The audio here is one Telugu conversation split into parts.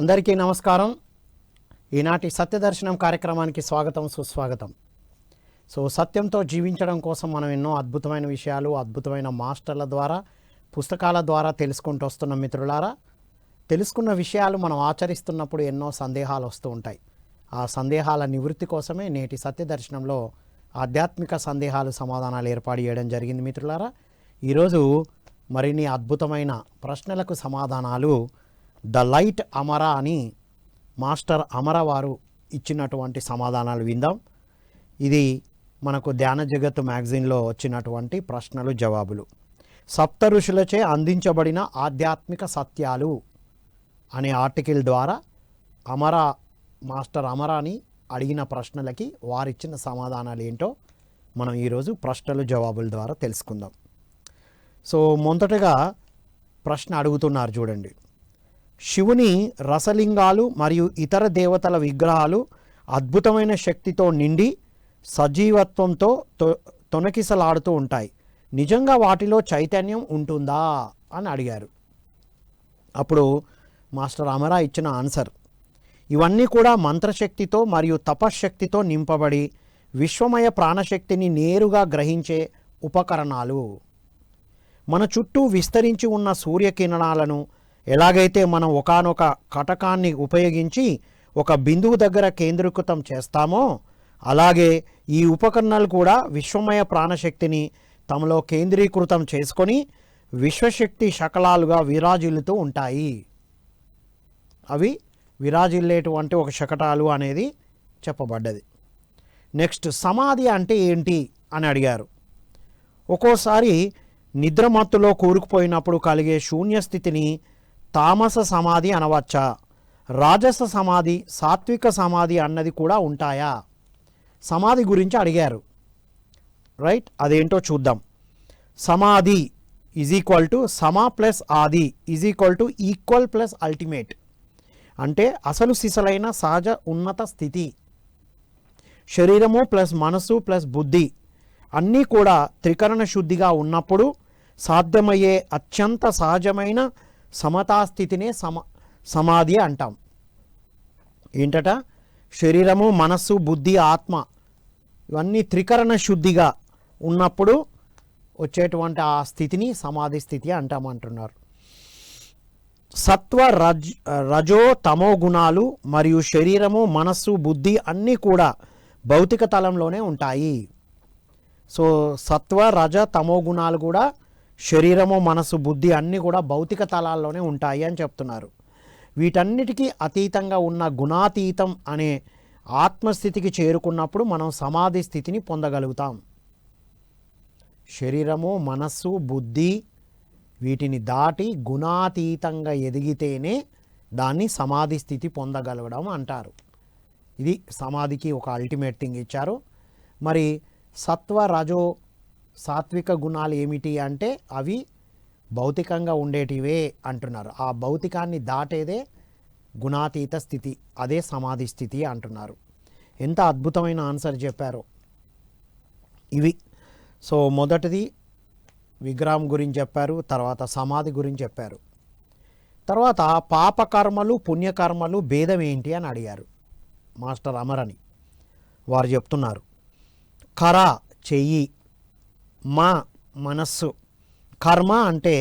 అందరికీ నమస్కారం. ఈనాటి సత్యదర్శనం కార్యక్రమానికి స్వాగతం, సుస్వాగతం. సత్యంతో జీవించడం కోసం మనం ఎన్నో అద్భుతమైన విషయాలు అద్భుతమైన మాస్టర్ల ద్వారా పుస్తకాల ద్వారా తెలుసుకుంటూ వస్తున్న మిత్రులారా, తెలుసుకున్న విషయాలు మనం ఆచరిస్తున్నప్పుడు ఎన్నో సందేహాలు వస్తూ ఉంటాయి. ఆ సందేహాల నివృత్తి కోసమే నేటి సత్యదర్శనంలో ఆధ్యాత్మిక సందేహాలు సమాధానాలు ఏర్పాటు చేయడం జరిగింది. మిత్రులారా, ఈరోజు మరిన్ని అద్భుతమైన ప్రశ్నలకు సమాధానాలు ద లైట్ అమరా అని మాస్టర్ అమర వారు ఇచ్చినటువంటి సమాధానాలు విందాం. ఇది మనకు ధ్యాన జగత్తు మ్యాగజైన్లో వచ్చినటువంటి ప్రశ్నలు జవాబులు. సప్త ఋషులచే అందించబడిన ఆధ్యాత్మిక సత్యాలు అనే ఆర్టికల్ ద్వారా మాస్టర్ అమరాని అడిగిన ప్రశ్నలకి వారిచ్చిన సమాధానాలు ఏంటో మనం ఈరోజు ప్రశ్నలు జవాబుల ద్వారా తెలుసుకుందాం. మొదటగా ప్రశ్న అడుగుతున్నారు, చూడండి. శివుని రసలింగాలు మరియు ఇతర దేవతల విగ్రహాలు అద్భుతమైన శక్తితో నిండి సజీవత్వంతో తొణకిసలాడుతూ ఉంటాయి. నిజంగా వాటిలో చైతన్యం ఉంటుందా అని అడిగారు. అప్పుడు మాస్టర్ అమరా ఇచ్చిన ఆన్సర్, ఇవన్నీ కూడా మంత్రశక్తితో మరియు తపశ్శక్తితో నింపబడి విశ్వమయ ప్రాణశక్తిని నేరుగా గ్రహించే ఉపకరణాలు. మన చుట్టూ విస్తరించి ఉన్న సూర్యకిరణాలను ఎలాగైతే మనం ఒకానొక కటకాన్ని ఉపయోగించి ఒక బిందువు దగ్గర కేంద్రీకృతం చేస్తామో, అలాగే ఈ ఉపకరణాలు కూడా విశ్వమయ ప్రాణశక్తిని తమలో కేంద్రీకృతం చేసుకొని విశ్వశక్తి శకలాలుగా విరాజిల్లుతూ ఉంటాయి. అవి విరాజిల్లేటువంటి ఒక శకటాలు అనేది చెప్పబడ్డది. నెక్స్ట్, సమాధి అంటే ఏంటి అని అడిగారు. ఒక్కోసారి నిద్రమత్తులో కూరుకుపోయినప్పుడు కలిగే శూన్యస్థితిని తామస సమాధి అనవచ్చా? రాజస సమాధి, సాత్విక సమాధి అన్నది కూడా ఉంటాయా? సమాధి గురించి అడిగారు. రైట్, అదేంటో చూద్దాం. సమాధి ఈజ్ ఈక్వల్ టు సమా ప్లస్ ఆది is equal to equal plus ultimate. అంటే అసలు సిసలైన సహజ ఉన్నత స్థితి. శరీరము ప్లస్ మనసు ప్లస్ బుద్ధి అన్నీ కూడా త్రికరణ శుద్ధిగా ఉన్నప్పుడు సాధ్యమయ్యే అత్యంత సహజమైన సమతాస్థితినే సమాధి అంటాం. ఏంటట? శరీరము, మనస్సు, బుద్ధి, ఆత్మ ఇవన్నీ త్రికరణ శుద్ధిగా ఉన్నప్పుడు వచ్చేటువంటి ఆ స్థితిని సమాధి స్థితి అంటామంటున్నారు. సత్వ రజో తమో గుణాలు మరియు శరీరము, మనస్సు, బుద్ధి అన్నీ కూడా భౌతిక తలంలోనే ఉంటాయి. సత్వ రజ తమో గుణాలు కూడా శరీరము, మనసు, బుద్ధి అన్నీ కూడా భౌతిక తలాల్లోనే ఉంటాయి అని చెప్తున్నారు. వీటన్నిటికీ అతీతంగా ఉన్న గుణాతీతం అనే ఆత్మస్థితికి చేరుకున్నప్పుడు మనం సమాధి స్థితిని పొందగలుగుతాం. శరీరము, మనస్సు, బుద్ధి వీటిని దాటి గుణాతీతంగా ఎదిగితేనే దాన్ని సమాధి స్థితి పొందగలగడం అంటారు. ఇది సమాధికి ఒక అల్టిమేట్ థింగ్ ఇచ్చారు. మరి సత్వ రజో సాత్విక గుణాలు ఏమిటి అంటే అవి భౌతికంగా ఉండేటివే అంటున్నారు. ఆ భౌతికాన్ని దాటేదే గుణాతీత స్థితి, అదే సమాధి స్థితి అంటున్నారు. ఎంత అద్భుతమైన ఆన్సర్ చెప్పారో ఇవి. మొదటిది విగ్రహం గురించి చెప్పారు, తర్వాత సమాధి గురించి చెప్పారు. తర్వాత పాపకర్మలు పుణ్యకర్మలు భేదం ఏంటి అని అడిగారు మాస్టర్ అమరని. వారు చెప్తున్నారు, కర చెయ్యి, మా మనస్సు. కర్మ అంటే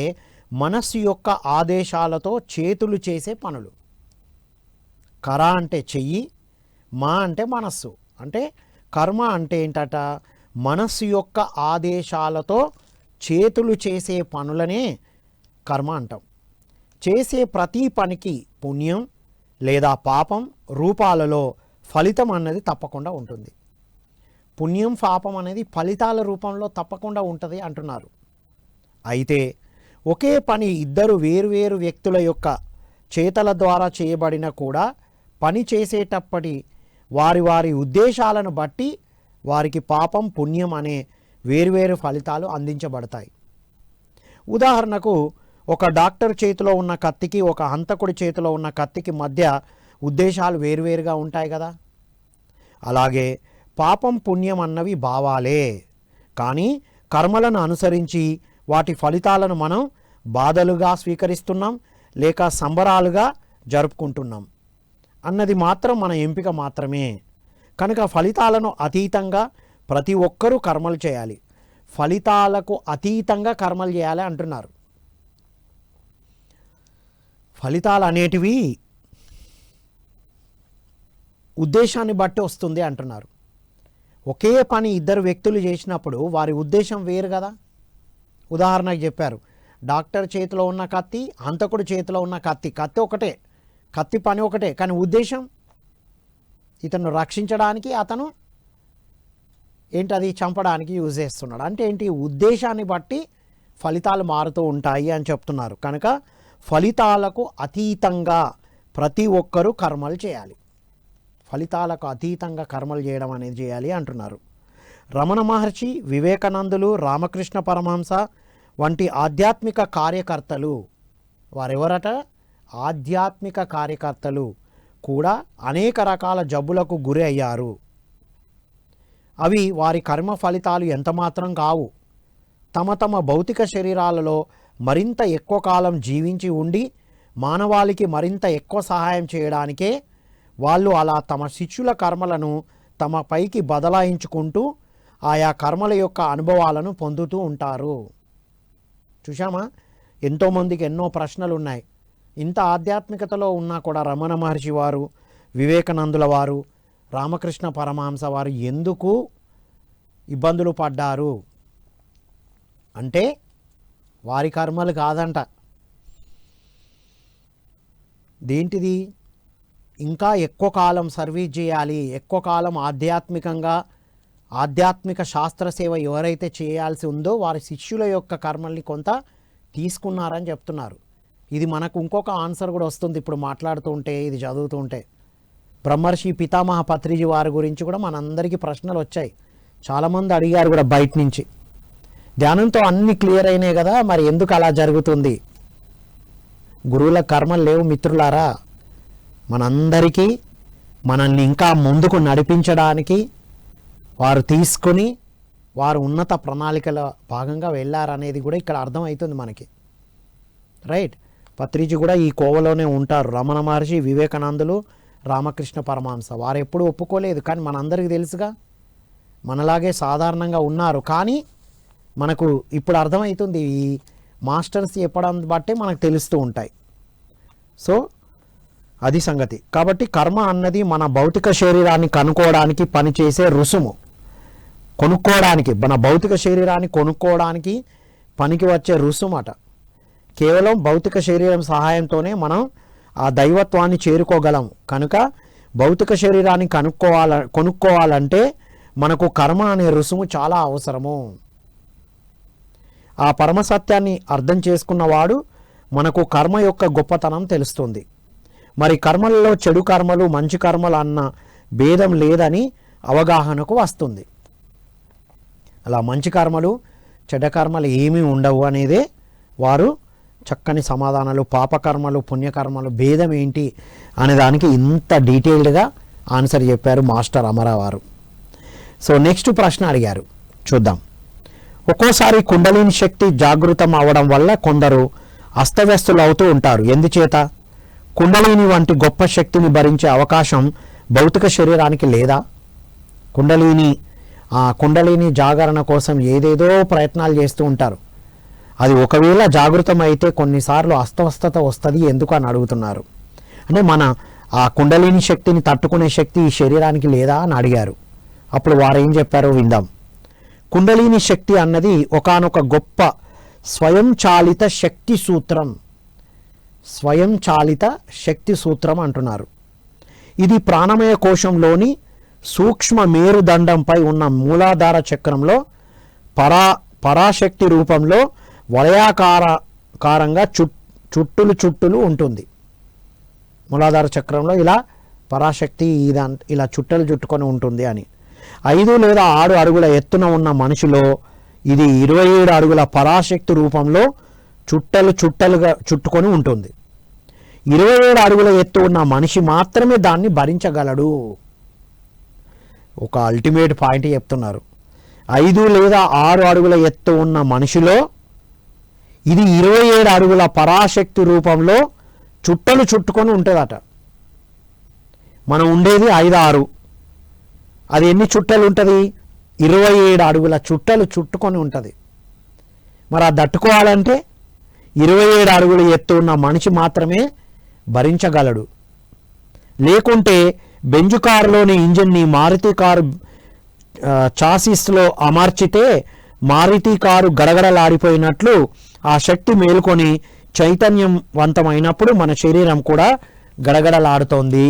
మనస్సు యొక్క ఆదేశాలతో చేతులు చేసే పనులు. కర అంటే చెయ్యి, మా అంటే మనస్సు. అంటే కర్మ అంటే ఏంటట? మనస్సు యొక్క ఆదేశాలతో చేతులు చేసే పనులనే కర్మ అంటాం. చేసే ప్రతి పనికి పుణ్యం లేదా పాపం రూపాలలో ఫలితం అన్నది తప్పకుండా ఉంటుంది. పుణ్యం పాపం అనేది ఫలితాల రూపంలో తప్పకుండా ఉంటుంది అంటున్నారు. అయితే ఒకే పని ఇద్దరు వేరువేరు వ్యక్తుల యొక్క చేతల ద్వారా చేయబడిన కూడా పని చేసేటప్పటి వారి వారి ఉద్దేశాలను బట్టి వారికి పాపం పుణ్యం అనే వేరువేరు ఫలితాలు అందించబడతాయి. ఉదాహరణకు, ఒక డాక్టర్ చేతిలో ఉన్న కత్తికి ఒక హంతకుడి చేతిలో ఉన్న కత్తికి మధ్య ఉద్దేశాలు వేరువేరుగా ఉంటాయి కదా. అలాగే పాపం పుణ్యం అన్నవి భావాలే, కానీ కర్మలను అనుసరించి వాటి ఫలితాలను మనం బాధలుగా స్వీకరిస్తున్నాం లేక సంబరాలుగా జరుపుకుంటున్నాం. అన్నది మాత్రం మన ఎంపిక మాత్రమే. కనుక ఫలితాలను అతీతంగా ప్రతి ఒక్కరూ కర్మలు చేయాలి. ఫలితాలకు అతీతంగా కర్మలు చేయాలి అంటున్నారు. ఫలితాలు అనేటివి ఉద్దేశాన్ని బట్టి వస్తుంది అంటున్నారు. ఒకే పని ఇద్దరు వ్యక్తులు చేసినప్పుడు వారి ఉద్దేశం వేరు కదా. ఉదాహరణకు చెప్పారు, డాక్టర్ చేతిలో ఉన్న కత్తి, హంతకుడు చేతిలో ఉన్న కత్తి, కత్తి ఒకటే, కత్తి పని ఒకటే, కానీ ఉద్దేశం ఇతను రక్షించడానికి, అతను ఏంటది చంపడానికి యూజ్ చేస్తున్నాడు. అంటే ఏంటి, ఉద్దేశాన్ని బట్టి ఫలితాలు మారుతూ ఉంటాయి అని చెప్తున్నారు. కనుక ఫలితాలకు అతీతంగా ప్రతి ఒక్కరూ కర్మలు చేయాలి. ఫలితాలకు అతీతంగా కర్మలు చేయడం అనేది చేయాలి అంటున్నారు. రమణ మహర్షి, వివేకానందులు, రామకృష్ణ పరమహంస వంటి ఆధ్యాత్మిక కార్యకర్తలు, వారెవరట, ఆధ్యాత్మిక కార్యకర్తలు కూడా అనేక రకాల జబ్బులకు గురి అయ్యారు. అవి వారి కర్మ ఫలితాలు ఎంతమాత్రం కావు. తమ తమ భౌతిక శరీరాలలో మరింత ఎక్కువ కాలం జీవించి ఉండి మానవాళికి మరింత ఎక్కువ సహాయం చేయడానికే వాళ్ళు అలా తమ శిష్యుల కర్మలను తమ పైకి బదలాయించుకుంటూ ఆయా కర్మల యొక్క అనుభవాలను పొందుతూ ఉంటారు. చూశామా, ఎంతోమందికి ఎన్నో ప్రశ్నలు ఉన్నాయి. ఇంత ఆధ్యాత్మికతలో ఉన్నా కూడా రమణ మహర్షి వారు, వివేకానందుల వారు, రామకృష్ణ పరమహంస వారు ఎందుకు ఇబ్బందులు పడ్డారు అంటే వారి కర్మలు కాదంట. దేంటిది, ఇంకా ఎక్కువ కాలం సర్వీస్ చేయాలి, ఎక్కువ కాలం ఆధ్యాత్మిక శాస్త్ర సేవ ఎవరైతే చేయాల్సి ఉందో వారి శిష్యుల యొక్క కర్మల్ని కొంత తీసుకున్నారని చెప్తున్నారు. ఇది మనకు ఇంకొక ఆన్సర్ కూడా వస్తుంది ఇప్పుడు మాట్లాడుతూ ఉంటే, ఇది చదువుతూ ఉంటే. బ్రహ్మర్షి పితామహ పత్రిజీ వారి గురించి కూడా మనందరికీ ప్రశ్నలు వచ్చాయి. చాలామంది అడిగారు కూడా బయట నుంచి. ధ్యానంతో అన్నీ క్లియర్ అయినాయి కదా, మరి ఎందుకు అలా జరుగుతుంది? గురువుల కర్మలు లేవు మిత్రులారా. మనందరికీ మనల్ని ఇంకా ముందుకు నడిపించడానికి వారు తీసుకొని వారు ఉన్నత ప్రణాళికల భాగంగా వెళ్ళారనేది కూడా ఇక్కడ అర్థమవుతుంది మనకి. రైట్, పత్రిజీ కూడా ఈ కోవలోనే ఉంటారు. రమణ మహర్షి, వివేకానందులు, రామకృష్ణ పరమహంస వారు ఎప్పుడూ ఒప్పుకోలేదు, కానీ మనందరికీ తెలుసుగా, మనలాగే సాధారణంగా ఉన్నారు. కానీ మనకు ఇప్పుడు అర్థమవుతుంది, ఈ మాస్టర్స్ చెప్పడం బట్టే మనకు తెలుస్తూ ఉంటాయి. సో అది సంగతి. కాబట్టి కర్మ అన్నది మన భౌతిక శరీరాన్ని కనుక్కోవడానికి పనిచేసే రుసుము. మన భౌతిక శరీరాన్ని కొనుక్కోవడానికి పనికి వచ్చే రుసుమట. కేవలం భౌతిక శరీరం సహాయంతోనే మనం ఆ దైవత్వాన్ని చేరుకోగలం. కనుక భౌతిక శరీరాన్ని కొనుక్కోవాలంటే మనకు కర్మ అనే రుసుము చాలా అవసరము. ఆ పరమసత్యాన్ని అర్థం చేసుకున్నవాడు మనకు కర్మ యొక్క గొప్పతనం తెలుస్తుంది. మరి కర్మలలో చెడు కర్మలు, మంచి కర్మలు అన్న భేదం లేదని అవగాహనకు వస్తుంది. అలా మంచి కర్మలు, చెడ్డ కర్మలు ఏమీ ఉండవు అనేదే వారు చక్కని సమాధానాలు. పాపకర్మలు, పుణ్యకర్మలు భేదం ఏంటి అనే దానికి ఇంత డీటెయిల్డ్గా ఆన్సర్ చెప్పారు మాస్టర్ అమరావారు. సో నెక్స్ట్ ప్రశ్న అడిగారు, చూద్దాం. ఒక్కోసారి కుండలిని శక్తి జాగృతం అవ్వడం వల్ల కొందరు అస్తవ్యస్తులు అవుతూ ఉంటారు. ఎందుచేత? కుండలిని వంటి గొప్ప శక్తిని భరించే అవకాశం భౌతిక శరీరానికి లేదా? కుండలిని జాగరణ కోసం ఏదేదో ప్రయత్నాలు చేస్తూ ఉంటారు. అది ఒకవేళ జాగృతం అయితే కొన్నిసార్లు అస్తవస్థత వస్తుంది, ఎందుకు అని అడుగుతున్నారు. అంటే మన ఆ కుండలిని శక్తిని తట్టుకునే శక్తి ఈ శరీరానికి లేదా అని అడిగారు. అప్పుడు వారు ఏం చెప్పారో విందాం. కుండలిని శక్తి అన్నది ఒకానొక గొప్ప స్వయంచాలిత శక్తి సూత్రం. స్వయంచాలిత శక్తి సూత్రం అంటున్నారు. ఇది ప్రాణమయ కోశంలోని సూక్ష్మ మేరుదండంపై ఉన్న మూలాధార చక్రంలో పరాశక్తి రూపంలో వలయాకారంగా చుట్టులు ఉంటుంది. మూలాధార చక్రంలో ఇలా పరాశక్తి ఇలా చుట్టుకొని ఉంటుంది అని. 5 లేదా 6 అడుగుల ఎత్తున ఉన్న మనిషిలో ఇది 27 అడుగుల పరాశక్తి రూపంలో చుట్టలుగా చుట్టుకొని ఉంటుంది. 27 అడుగుల ఎత్తు ఉన్న మనిషి మాత్రమే దాన్ని భరించగలడు. ఒక అల్టిమేట్ పాయింట్ చెప్తున్నారు. 5 లేదా 6 అడుగుల ఎత్తు ఉన్న మనిషిలో ఇది 27 అడుగుల పరాశక్తి రూపంలో చుట్టుకొని ఉంటుందట. మనం ఉండేది 5-6, అది ఎన్ని చుట్టలు ఉంటుంది? 27 అడుగుల చుట్టలు చుట్టుకొని ఉంటుంది. మరి ఆ తట్టుకోవాలంటే 27 అడుగులు ఎత్తు ఉన్న మనిషి మాత్రమే భరించగలడు. లేకుంటే బెంజు కారులోని ఇంజిన్ని మారుతి కారు చాసిస్లో అమర్చితే మారుతి కారు గడగడలాడిపోయినట్లు ఆ శక్తి మేలుకొని చైతన్యవంతమైనప్పుడు మన శరీరం కూడా గడగడలాడుతోంది.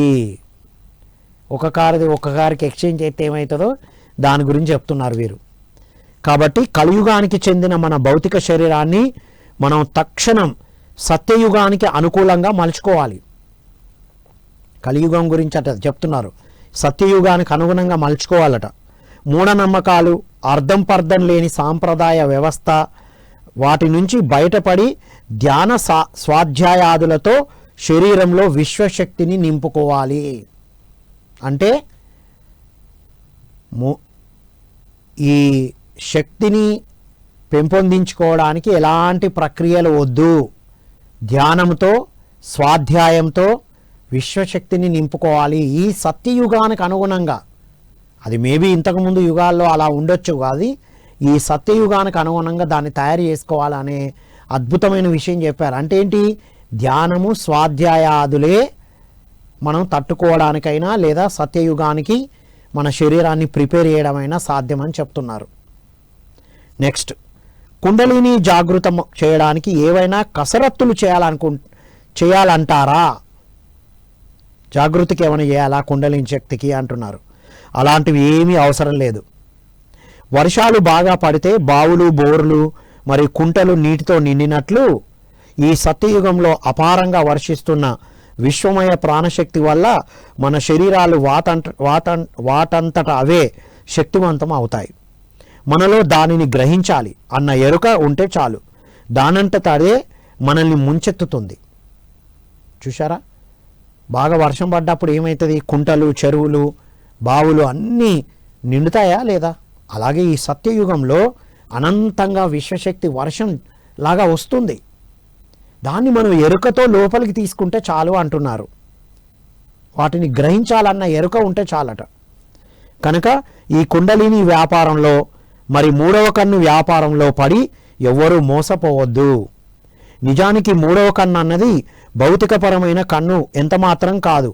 ఒక కారుకి ఎక్స్చేంజ్ అయితే ఏమవుతుందో దాని గురించి చెప్తున్నారు వీరు. కాబట్టి కలియుగానికి చెందిన మన భౌతిక శరీరాన్ని మనం తక్షణం సత్యయుగానికి అనుకూలంగా మలుచుకోవాలి. కలియుగం గురించి అట చెప్తున్నారు, సత్యయుగానికి అనుగుణంగా మలుచుకోవాలట. మూఢనమ్మకాలు, అర్థం పర్థం లేని సాంప్రదాయ వ్యవస్థ, వాటి నుంచి బయటపడి ధ్యాన స్వాధ్యాయాదులతో శరీరంలో విశ్వశక్తిని నింపుకోవాలి. అంటే ఈ శక్తిని పెంపొందించుకోవడానికి ఎలాంటి ప్రక్రియలు వద్దు. ధ్యానంతో, స్వాధ్యాయంతో విశ్వశక్తిని నింపుకోవాలి ఈ సత్యయుగానికి అనుగుణంగా. అది మేబీ ఇంతకుముందు యుగాల్లో అలా ఉండొచ్చు, కాదు ఈ సత్యయుగానికి అనుగుణంగా దాన్ని తయారు చేసుకోవాలనే అద్భుతమైన విషయం చెప్పారు. అంటే ఏంటి? ధ్యానము, స్వాధ్యాయాదులే మనం తట్టుకోవడానికైనా లేదా సత్యయుగానికి మన శరీరాన్ని ప్రిపేర్ చేయడమైనా సాధ్యమని చెప్తున్నారు. నెక్స్ట్, కుండలిని జాగృతం చేయడానికి ఏవైనా కసరత్తులు చేయాలంటారా? జాగృతికి ఏమైనా చేయాలా కుండలిని శక్తికి అంటున్నారు. అలాంటివి ఏమీ అవసరం లేదు. వర్షాలు బాగా పడితే బావులు, బోర్లు మరియు కుంటలు నీటితో నిండినట్లు ఈ సత్యయుగంలో అపారంగా వర్షిస్తున్న విశ్వమయ ప్రాణశక్తి వల్ల మన శరీరాలు వాటంతట అవే శక్తివంతం అవుతాయి. మనలో దానిని గ్రహించాలి అన్న ఎరుక ఉంటే చాలు, దానంతట అదే మనల్ని ముంచెత్తుతుంది. చూసారా, బాగా వర్షం పడ్డప్పుడు ఏమవుతుంది? కుంటలు, చెరువులు, బావులు అన్నీ నిండుతాయా లేదా? అలాగే ఈ సత్యయుగంలో అనంతంగా విశ్వశక్తి వర్షం లాగా వస్తుంది. దాన్ని మనం ఎరుకతో లోపలికి తీసుకుంటే చాలు అంటున్నారు. వాటిని గ్రహించాలన్న ఎరుక ఉంటే చాలట. కనుక ఈ కుండలిని వ్యాపారంలో మరి మూడవ కన్ను వ్యాపారంలో పడి ఎవ్వరూ మోసపోవద్దు. నిజానికి మూడవ కన్ను అన్నది భౌతికపరమైన కన్ను ఎంతమాత్రం కాదు.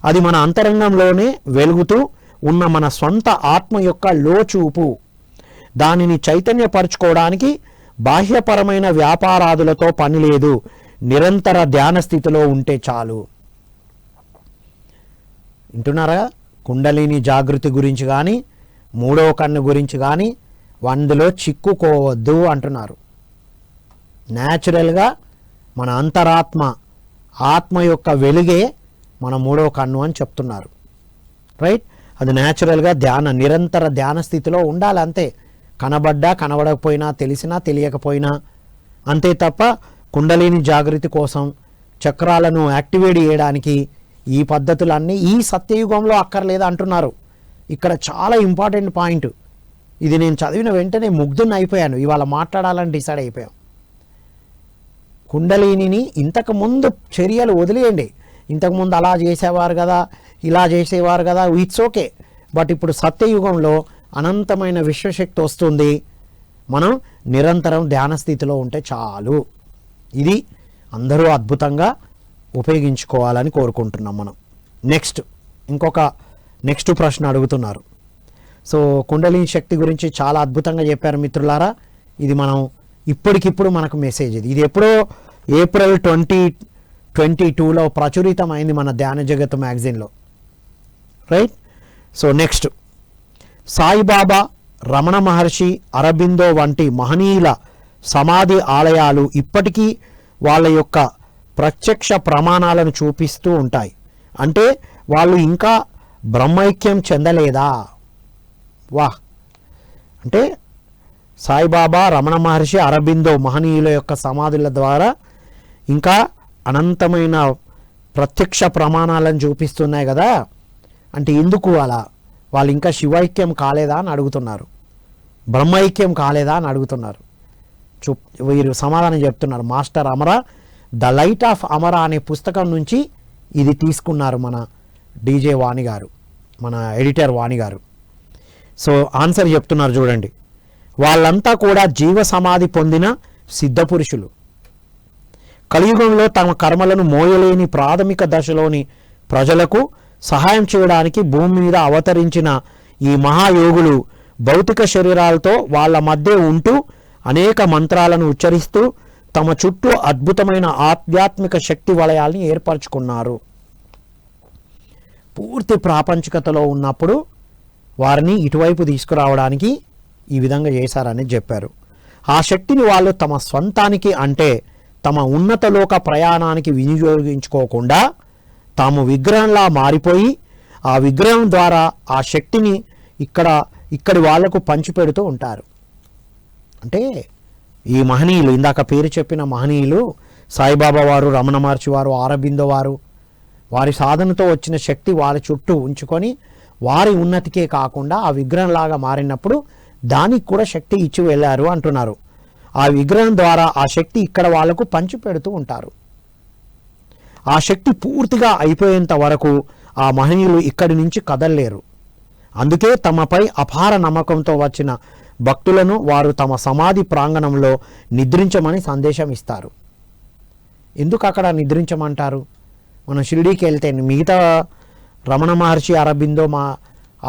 అది మన అంతరంగంలోనే వెలుగుతూ ఉన్న మన సొంత ఆత్మ యొక్క లోచూపు. దానిని చైతన్యపరచుకోవడానికి బాహ్యపరమైన వ్యాపారాదులతో పని లేదు. నిరంతర ధ్యాన స్థితిలో ఉంటే చాలు. వింటున్నారా? కుండలిని జాగృతి గురించి కానీ మూడవ కన్ను గురించి కానీ అందులో చిక్కుకోవద్దు అంటున్నారు. న్యాచురల్గా మన అంతరాత్మ ఆత్మ యొక్క వెలుగే మన మూడవ కన్ను అని చెప్తున్నారు. రైట్? అది న్యాచురల్గా నిరంతర ధ్యాన స్థితిలో ఉండాలి అంతే. కనబడ్డా కనబడకపోయినా, తెలిసినా తెలియకపోయినా అంతే తప్ప కుండలిని జాగృతి కోసం చక్రాలను యాక్టివేట్ చేయడానికి ఈ పద్ధతులన్నీ ఈ సత్యయుగంలో అక్కర్లేదు అంటున్నారు. ఇక్కడ చాలా ఇంపార్టెంట్ పాయింట్ ఇది. నేను చదివిన వెంటనే ముగ్ధుని అయిపోయాను. ఇవాళ మాట్లాడాలని డిసైడ్ అయిపోయాం. కుండలిని ఇంతకుముందు చర్యలు వదిలేయండి. ఇంతకుముందు అలా చేసేవారు కదా, ఇలా చేసేవారు కదా, ఇట్స్ ఓకే. బట్ ఇప్పుడు సత్యయుగంలో అనంతమైన విశ్వశక్తి వస్తుంది. మనం నిరంతరం ధ్యాన స్థితిలో ఉంటే చాలు. ఇది అందరూ అద్భుతంగా ఉపయోగించుకోవాలని కోరుకుంటున్నాం మనం. నెక్స్ట్ ప్రశ్న అడుగుతున్నారు. సో కుండలిని శక్తి గురించి చాలా అద్భుతంగా చెప్పారు మిత్రులారా. ఇది మనం ఇప్పటికిప్పుడు మనకు మెసేజ్ ఇది ఎప్పుడో ఏప్రిల్ 2022లో ప్రచురితమైంది మన ధ్యాన జగత్ మ్యాగజైన్లో. Right? So next, Saibaba, Ramana Maharshi, Aurobindo వంటి మహనీయుల సమాధి ఆలయాలు ఇప్పటికీ వాళ్ళ యొక్క ప్రత్యక్ష ప్రమాణాలను చూపిస్తూ ఉంటాయి. అంటే వాళ్ళు ఇంకా బ్రహ్మైక్యం చెందలేదా? వాహ్! అంటే సాయిబాబా, రమణ మహర్షి, అరబిందో మహనీయుల యొక్క సమాధుల ద్వారా ఇంకా అనంతమైన ప్రత్యక్ష ప్రమాణాలను చూపిస్తున్నాయి కదా. అంటే ఎందుకు అలా? వాళ్ళు ఇంకా శివైక్యం కాలేదా అని అడుగుతున్నారు, బ్రహ్మైక్యం కాలేదా అని అడుగుతున్నారు. వీరు సమాధానం చెప్తున్నారు. మాస్టర్ అమర, ద లైట్ ఆఫ్ అమర అనే పుస్తకం నుంచి ఇది తీసుకున్నారు మన డీజే వాణి గారు, మన ఎడిటర్ వాణి గారు. సో ఆన్సర్ చెప్తున్నారు చూడండి. వాళ్ళంతా కూడా జీవ సమాధి పొందిన సిద్ధపురుషులు. కలియుగంలో తమ కర్మలను మోయలేని ప్రాథమిక దశలోని ప్రజలకు సహాయం చేయడానికి భూమి మీద అవతరించిన ఈ మహాయోగులు భౌతిక శరీరాలతో వాళ్ళ మధ్య ఉంటూ అనేక మంత్రాలను ఉచ్చరిస్తూ తమ చుట్టూ అద్భుతమైన ఆధ్యాత్మిక శక్తి వలయాల్ని ఏర్పరచుకున్నారు. పూర్తి ప్రాపంచికతలో ఉన్నప్పుడు వారిని ఇటువైపు తీసుకురావడానికి ఈ విధంగా చేశారని చెప్పారు. ఆ శక్తిని వాళ్ళు తమ స్వంతానికి, అంటే తమ ఉన్నతలోక ప్రయాణానికి వినియోగించుకోకుండా తాము విగ్రహంలా మారిపోయి ఆ విగ్రహం ద్వారా ఆ శక్తిని ఇక్కడి వాళ్లకు పంచిపెడుతూ ఉంటారు. అంటే ఈ మహనీయులు, ఇందాక పేరు చెప్పిన మహనీయులు, సాయిబాబా వారు, రమణ మహర్షి వారు, అరబిందో వారు, వారి సాధనతో వచ్చిన శక్తి వారి చుట్టూ ఉంచుకొని వారి ఉన్నతికే కాకుండా ఆ విగ్రహంలాగా మారినప్పుడు దానికి కూడా శక్తి ఇచ్చి వెళ్ళారు అంటున్నారు. ఆ విగ్రహం ద్వారా ఆ శక్తి ఇక్కడ వాళ్లకు పంచిపెడుతూ ఉంటారు. ఆ శక్తి పూర్తిగా అయిపోయేంత వరకు ఆ మహనీయులు ఇక్కడి నుంచి కదలలేరు. అందుకే తమపై అపార నమ్మకంతో వచ్చిన భక్తులను వారు తమ సమాధి ప్రాంగణంలో నిద్రించమని సందేశం ఇస్తారు. ఎందుకు అక్కడ నిద్రించమంటారు? మనం షిరిడీకి వెళ్తే, మిగతా రమణ మహర్షి, అరబిందో మా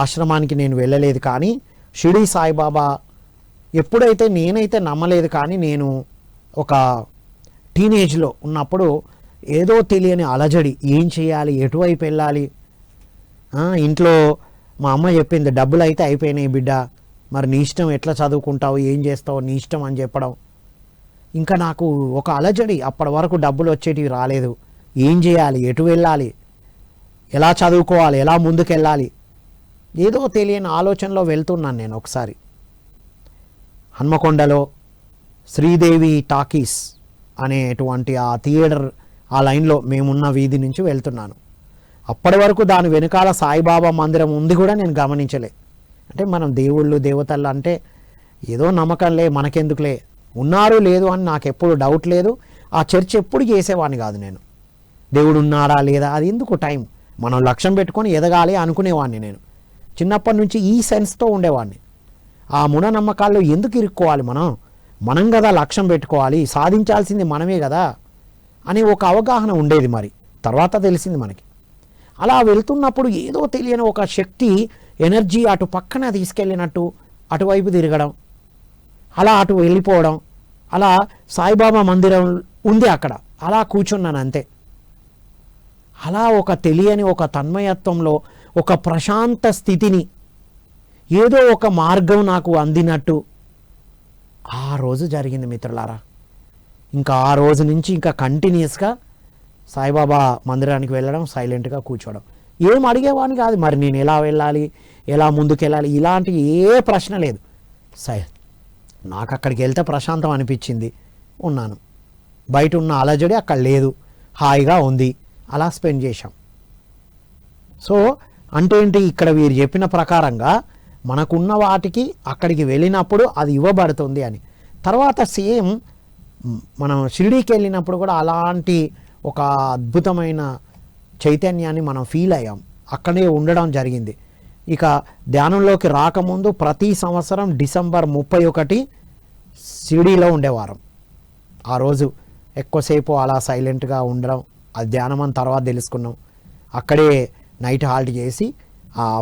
ఆశ్రమానికి నేను వెళ్ళలేదు, కానీ షిరిడీ సాయిబాబా ఎప్పుడైతే నేనైతే నమ్మలేదు, కానీ నేను ఒక టీనేజ్లో ఉన్నప్పుడు ఏదో తెలియని అలజడి, ఏం చేయాలి, ఎటువైపు వెళ్ళాలి. ఇంట్లో మా అమ్మ చెప్పింది, డబ్బులు అయితే అయిపోయినాయి బిడ్డ, మరి నీ ఇష్టం, ఎట్లా చదువుకుంటావు, ఏం చేస్తావు, నీ ఇష్టం అని చెప్పడం. ఇంకా నాకు ఒక అలజడి, అప్పటి వరకు డబ్బులు వచ్చేటివి రాలేదు, ఏం చేయాలి, ఎటు వెళ్ళాలి, ఎలా చదువుకోవాలి, ఎలా ముందుకెళ్ళాలి, ఏదో తెలియని ఆలోచనలో వెళ్తున్నాను నేను. ఒకసారి హన్మకొండలో శ్రీదేవి టాకీస్ అనేటువంటి ఆ థియేటర్, ఆ లైన్లో మేమున్న వీధి నుంచి వెళ్తున్నాను. అప్పటి వరకు దాని వెనకాల సాయిబాబా మందిరం ఉంది కూడా నేను గమనించలే. అంటే మనం దేవుళ్ళు దేవతలు అంటే ఏదో నమ్మకంలే, మనకెందుకులే, ఉన్నారు లేదు అని నాకు ఎప్పుడు డౌట్ లేదు. ఆ చర్చ ఎప్పుడు చేసేవాడిని కాదు నేను. దేవుడు ఉన్నాడా లేదా అది ఎందుకు, టైం మనం లక్ష్యం పెట్టుకొని ఎదగాలి అనుకునేవాడిని నేను. చిన్నప్పటి నుంచి ఈ సెన్స్తో ఉండేవాడిని. ఆ మూఢనమ్మకాల్లో ఎందుకు ఇరుక్కోవాలి, మనం కదా లక్ష్యం పెట్టుకోవాలి, సాధించాల్సింది మనమే కదా అని ఒక అవగాహన ఉండేది. మరి తర్వాత తెలిసింది మనకి. అలా వెళ్తున్నప్పుడు ఏదో తెలియని ఒక శక్తి, ఎనర్జీ అటు పక్కన తీసుకెళ్ళినట్టు అటువైపు తిరగడం, అలా అటు వెళ్ళిపోవడం. అలా సాయిబాబా మందిరం ఉంది అక్కడ, అలా కూర్చున్నాను అంతే. అలా ఒక తెలియని ఒక తన్మయత్వంలో, ఒక ప్రశాంత స్థితిని, ఏదో ఒక మార్గం నాకు అందినట్టు ఆ రోజు జరిగింది మిత్రులారా. ఇంకా ఆ రోజు నుంచి ఇంకా కంటిన్యూస్గా సాయిబాబా మందిరానికి వెళ్ళడం, సైలెంట్గా కూర్చోవడం. ఏం అడిగేవాడిని కాదు, మరి నేను ఎలా వెళ్ళాలి, ఎలా ముందుకెళ్ళాలి, ఇలాంటి ఏ ప్రశ్న లేదు. నాకు అక్కడికి వెళ్తే ప్రశాంతం అనిపించింది, ఉన్నాను. బయట ఉన్న అలజడి అక్కడ లేదు, హాయిగా ఉంది, అలా స్పెండ్ చేశాం. సో అంటే ఏంటి, ఇక్కడ వీరు చెప్పిన ప్రకారంగా మనకున్న వాటికి అక్కడికి వెళ్ళినప్పుడు అది ఇవ్వబడుతుంది అని. తర్వాత సేమ్ మనం షిరిడీకి వెళ్ళినప్పుడు కూడా అలాంటి ఒక అద్భుతమైన చైతన్యాన్ని మనం ఫీల్ అయ్యాం, అక్కడే ఉండడం జరిగింది. ఇక ధ్యానంలోకి రాకముందు ప్రతి సంవత్సరం డిసెంబర్ 31 షిరిడీలో ఉండేవారం. ఆ రోజు ఎక్కువసేపు అలా సైలెంట్గా ఉండడం, ఆ ధ్యానం అని తర్వాత తెలుసుకున్నాం. అక్కడే నైట్ హాల్ట్ చేసి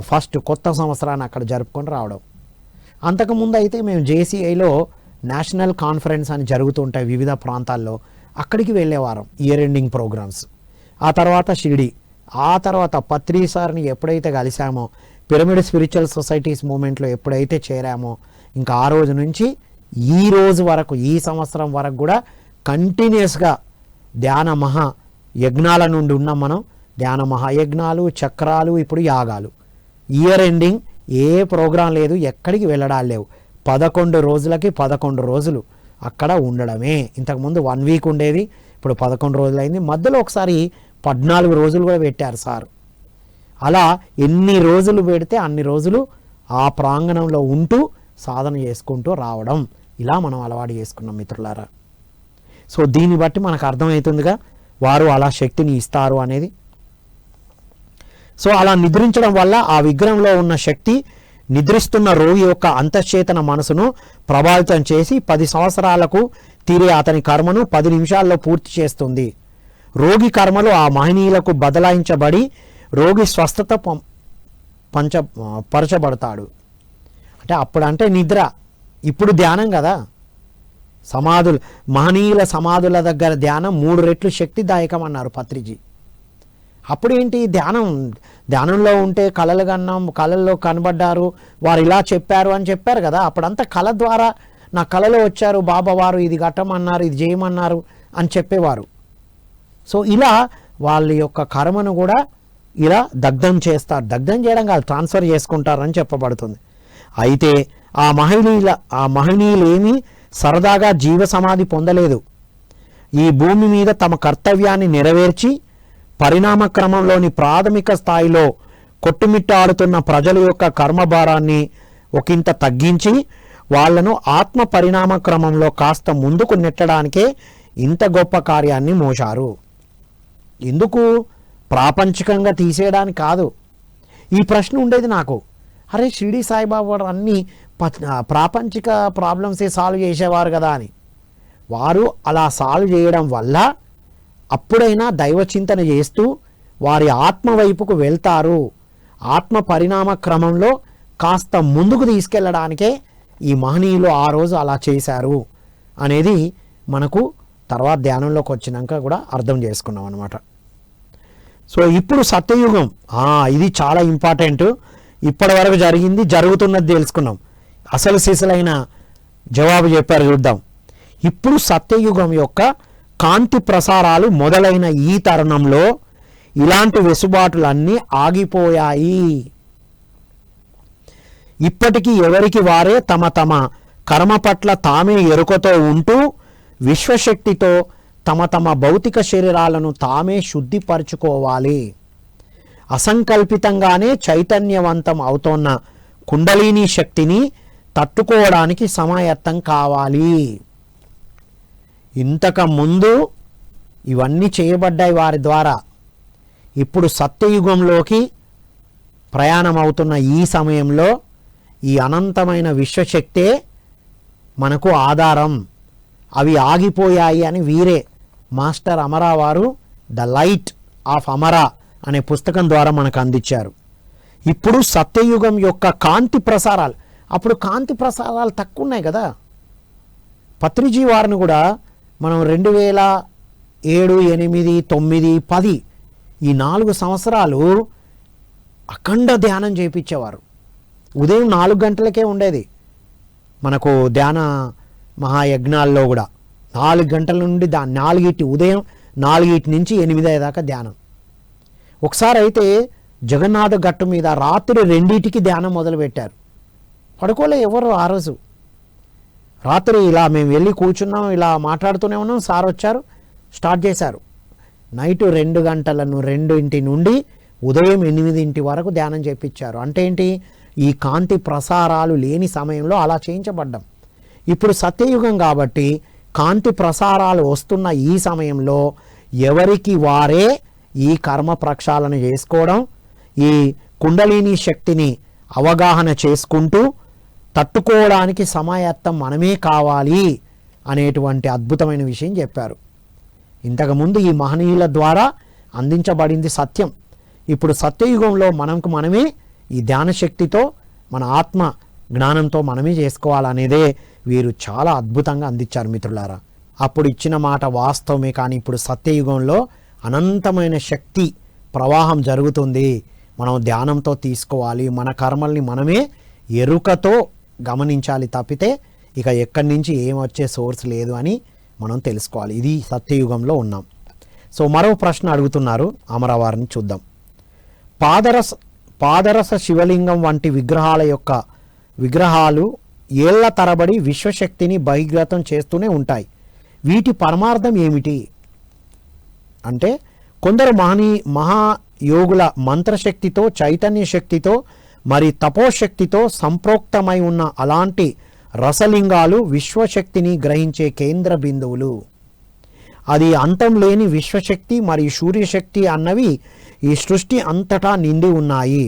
ఫస్ట్ కొత్త సంవత్సరాన్ని అక్కడ జరుపుకొని రావడం. అంతకుముందు అయితే మేము జేసీఐలో నేషనల్ కాన్ఫరెన్స్ అని జరుగుతుంటాయి వివిధ ప్రాంతాల్లో, అక్కడికి వెళ్ళేవారం, ఇయర్ ఎండింగ్ ప్రోగ్రామ్స్. ఆ తర్వాత షిరిడి, ఆ తర్వాత పత్రి సార్ని ఎప్పుడైతే కలిసామో, పిరమిడ్ స్పిరిచువల్ సొసైటీస్ మూమెంట్లో ఎప్పుడైతే చేరామో, ఇంకా ఆ రోజు నుంచి ఈ రోజు వరకు, ఈ సంవత్సరం వరకు కూడా కంటిన్యూస్గా ధ్యాన మహా యజ్ఞాల నుండి ఉన్నాం మనం. ధ్యాన మహాయజ్ఞాలు, చక్రాలు, ఇప్పుడు యాగాలు. ఇయర్ ఎండింగ్ ఏ ప్రోగ్రాం లేదు, ఎక్కడికి వెళ్ళడాలు లేవు. 11 రోజులకి 11 రోజులు అక్కడ ఉండడమే. ఇంతకుముందు 1 వీక్ ఉండేది, ఇప్పుడు 11 రోజులు అయింది. మధ్యలో ఒకసారి 14 రోజులు కూడా పెట్టారు సార్. అలా ఎన్ని రోజులు పెడితే అన్ని రోజులు ఆ ప్రాంగణంలో ఉంటూ సాధన చేసుకుంటూ రావడం, ఇలా మనం అలవాటు చేసుకున్నాం మిత్రులారా. సో దీన్ని బట్టి మనకు అర్థమవుతుందిగా వారు అలా శక్తిని ఇస్తారు అనేది. సో అలా నిద్రించడం వల్ల ఆ విగ్రహంలో ఉన్న శక్తి నిద్రిస్తున్న రోగి యొక్క అంతఃచేతన మనసును ప్రభావితం చేసి 10 సంవత్సరాలకు తీరే అతని కర్మను 10 నిమిషాల్లో పూర్తి చేస్తుంది. రోగి కర్మలు ఆ మహనీయులకు బదలాయించబడి రోగి స్వస్థత పరచబడతాడు. అంటే అప్పుడంటే నిద్ర, ఇప్పుడు ధ్యానం కదా. సమాధులు, మహనీయుల సమాధుల దగ్గర ధ్యానం 3 రెట్లు శక్తిదాయకం అన్నారు పత్రిజీ. అప్పుడేంటి ధ్యానంలో ఉంటే కళలు కన్నాం, కళల్లో కనబడ్డారు, వారు ఇలా చెప్పారు అని చెప్పారు కదా. అప్పుడంతా కళ ద్వారా నా కళలో వచ్చారు బాబా వారు, ఇది కట్టమన్నారు, ఇది చేయమన్నారు అని చెప్పేవారు. సో ఇలా వాళ్ళ యొక్క కర్మను కూడా ఇలా దగ్ధం చేస్తారు. దగ్ధం చేయడం కాదు, ట్రాన్స్ఫర్ చేసుకుంటారని చెప్పబడుతుంది. అయితే ఆ మహనీయులు ఏమీ సరదాగా జీవ సమాధి పొందలేదు. ఈ భూమి మీద తమ కర్తవ్యాన్ని నెరవేర్చి పరిణామ క్రమంలోని ప్రాథమిక స్థాయిలో కొట్టుమిట్టాడుతున్న ప్రజల యొక్క కర్మభారాన్ని ఒకంత తగ్గించి వాళ్లను ఆత్మ పరిణామ క్రమంలో కాస్త ముందుకు నెట్టడానికే ఇంత గొప్ప కార్యాన్ని మోశారు. ఎందుకు? ప్రాపంచికంగా తీసేయడానికి కాదు. ఈ ప్రశ్న ఉండేది నాకు, అరే షిరిడి సాయిబాబా అన్ని ప్రాపంచిక ప్రాబ్లమ్సే సాల్వ్ చేసేవారు కదా అని. వారు అలా సాల్వ్ చేయడం వల్ల అప్పుడైనా దైవ చింతన చేస్తూ వారి ఆత్మ వైపుకు వెళ్తారు. ఆత్మ పరిణామ క్రమంలో కాస్త ముందుకు తీసుకెళ్ళడానికే ఈ మహనీయులు ఆ రోజు అలా చేశారు అనేది మనకు తర్వాత ధ్యానంలోకి వచ్చినాక కూడా అర్థం చేసుకున్నాం అన్నమాట. సో ఇప్పుడు సత్యయుగం, ఇది చాలా ఇంపార్టెంట్. ఇప్పటి వరకు జరిగింది, జరుగుతున్నది తెలుసుకున్నాం. అసలు సిసలైన జవాబు చెప్పారు, చూద్దాం. ఇప్పుడు సత్యయుగం యొక్క కాంతి ప్రసారాలు మొదలైన ఈ తరుణంలో ఇలాంటి వెసుబాటులన్నీ ఆగిపోయాయి. ఇప్పటికీ ఎవరికి వారే తమ తమ కర్మ పట్ల తామే ఎరుకతో ఉంటూ విశ్వశక్తితో తమ తమ భౌతిక శరీరాలను తామే శుద్ధిపరచుకోవాలి. అసంకల్పితంగానే చైతన్యవంతం అవుతోన్న కుండలిని శక్తిని తట్టుకోవడానికి సమాయత్తం కావాలి. ఇంతకు ముందు ఇవన్నీ చేయబడ్డాయి వారి ద్వారా. ఇప్పుడు సత్యయుగంలోకి ప్రయాణం అవుతున్న ఈ సమయంలో ఈ అనంతమైన విశ్వశక్తే మనకు ఆధారం. అవి ఆగిపోయాయి అని వీరే మాస్టర్ అమరా వారు ద లైట్ ఆఫ్ అమరా అనే పుస్తకం ద్వారా మనకు అందించారు. ఇప్పుడు సత్యయుగం యొక్క కాంతి ప్రసారాలు, అప్పుడు కాంతి ప్రసారాలు తక్కువ ఉన్నాయి కదా. పత్రిజీ వారిని కూడా మనం 2007, 8, 9, 10 ఈ 4 సంవత్సరాలు అఖండ ధ్యానం చేయించేవారు. ఉదయం 4 గంటలకే ఉండేది మనకు ధ్యాన మహాయజ్ఞాల్లో కూడా. 4 గంటల నుండి ఉదయం 4 నుంచి 8 దాకా ధ్యానం. ఒకసారి అయితే జగన్నాథ గట్టు మీద రాత్రి 2కి ధ్యానం మొదలుపెట్టారు. పడుకోలే ఎవరు ఆ రోజు. రాత్రి ఇలా మేము వెళ్ళి కూర్చున్నాం, ఇలా మాట్లాడుతూనే ఉన్నాం, సార్ వచ్చారు, స్టార్ట్ చేశారు. నైట్ 2 గంటలను 2 నుండి ఉదయం 8 వరకు ధ్యానం చేయించారు. అంటే ఏంటి? ఈ కాంతి ప్రసారాలు లేని సమయంలో అలా చేయించబడ్డాం. ఇప్పుడు సత్యయుగం కాబట్టి కాంతి ప్రసారాలు వస్తున్న ఈ సమయంలో ఎవరికి వారే ఈ కర్మ ప్రక్షాళన చేసుకోవడం, ఈ కుండలిని శక్తిని అవగాహన చేసుకుంటూ తట్టుకోవడానికి సమాయత్తం మనమే కావాలి అనేటువంటి అద్భుతమైన విషయం చెప్పారు. ఇంతకుముందు ఈ మహనీయుల ద్వారా అందించబడింది సత్యం. ఇప్పుడు సత్యయుగంలో మనమే ఈ ధ్యాన శక్తితో మన ఆత్మ జ్ఞానంతో మనమే చేసుకోవాలనేదే వీరు చాలా అద్భుతంగా అందించారు మిత్రులారా. అప్పుడు ఇచ్చిన మాట వాస్తవమే, కానీ ఇప్పుడు సత్యయుగంలో అనంతమైన శక్తి ప్రవాహం జరుగుతుంది. మనం ధ్యానంతో తీసుకోవాలి. మన కర్మల్ని మనమే ఎరుకతో గమనించాలి తప్పితే ఇక ఎక్కడి నుంచి ఏం వచ్చే సోర్స్ లేదు అని మనం తెలుసుకోవాలి. ఇది సత్యయుగంలో ఉన్నాం. సో మరో ప్రశ్న అడుగుతున్నారు అమరవారిని, చూద్దాం. పాదరస శివలింగం వంటి విగ్రహాలు ఏళ్ల తరబడి విశ్వశక్తిని బహిర్గతం చేస్తూనే ఉంటాయి. వీటి పరమార్థం ఏమిటి అంటే, కొందరు మహాయోగుల మంత్రశక్తితో, చైతన్య శక్తితో, మరి తపోశక్తితో సంప్రోక్తమై ఉన్న అలాంటి రసలింగాలు విశ్వశక్తిని గ్రహించే కేంద్ర బిందువులు. అది అంతం లేని విశ్వశక్తి మరియు సూర్యశక్తి అన్నవి ఈ సృష్టి అంతటా నిండి ఉన్నాయి.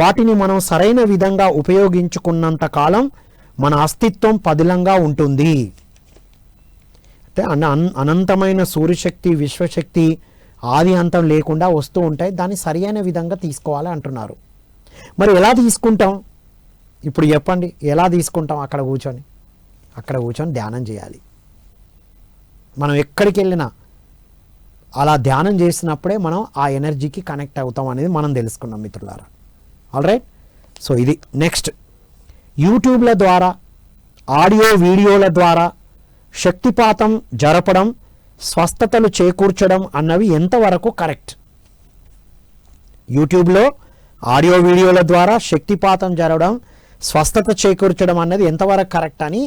వాటిని మనం సరైన విధంగా ఉపయోగించుకున్నంత కాలం మన అస్తిత్వం పదిలంగా ఉంటుంది. అంటే అనంతమైన సూర్యశక్తి విశ్వశక్తి ఆది అంతం లేకుండా వస్తూ ఉంటాయి. దాన్ని సరైన విధంగా తీసుకోవాలి అంటున్నారు. మరి ఎలా తీసుకుంటాం ఇప్పుడు చెప్పండి, ఎలా తీసుకుంటాం? అక్కడ కూర్చొని ధ్యానం చేయాలి. మనం ఎక్కడికి వెళ్ళినా అలా ధ్యానం చేసినప్పుడే మనం ఆ ఎనర్జీకి కనెక్ట్ అవుతాం అనేది మనం తెలుసుకున్నాం మిత్రులారా. All right. సో ఇది నెక్స్ట్, యూట్యూబ్ల ద్వారా ఆడియో వీడియోల ద్వారా శక్తిపాతం జరపడం, స్వస్థతలు చేకూర్చడం అన్నవి ఎంతవరకు కరెక్ట్? యూట్యూబ్లో ఆడియో వీడియోల ద్వారా శక్తిపాతం జరగడం, స్వస్థత చేకూర్చడం అన్నది ఎంతవరకు కరెక్ట్ అని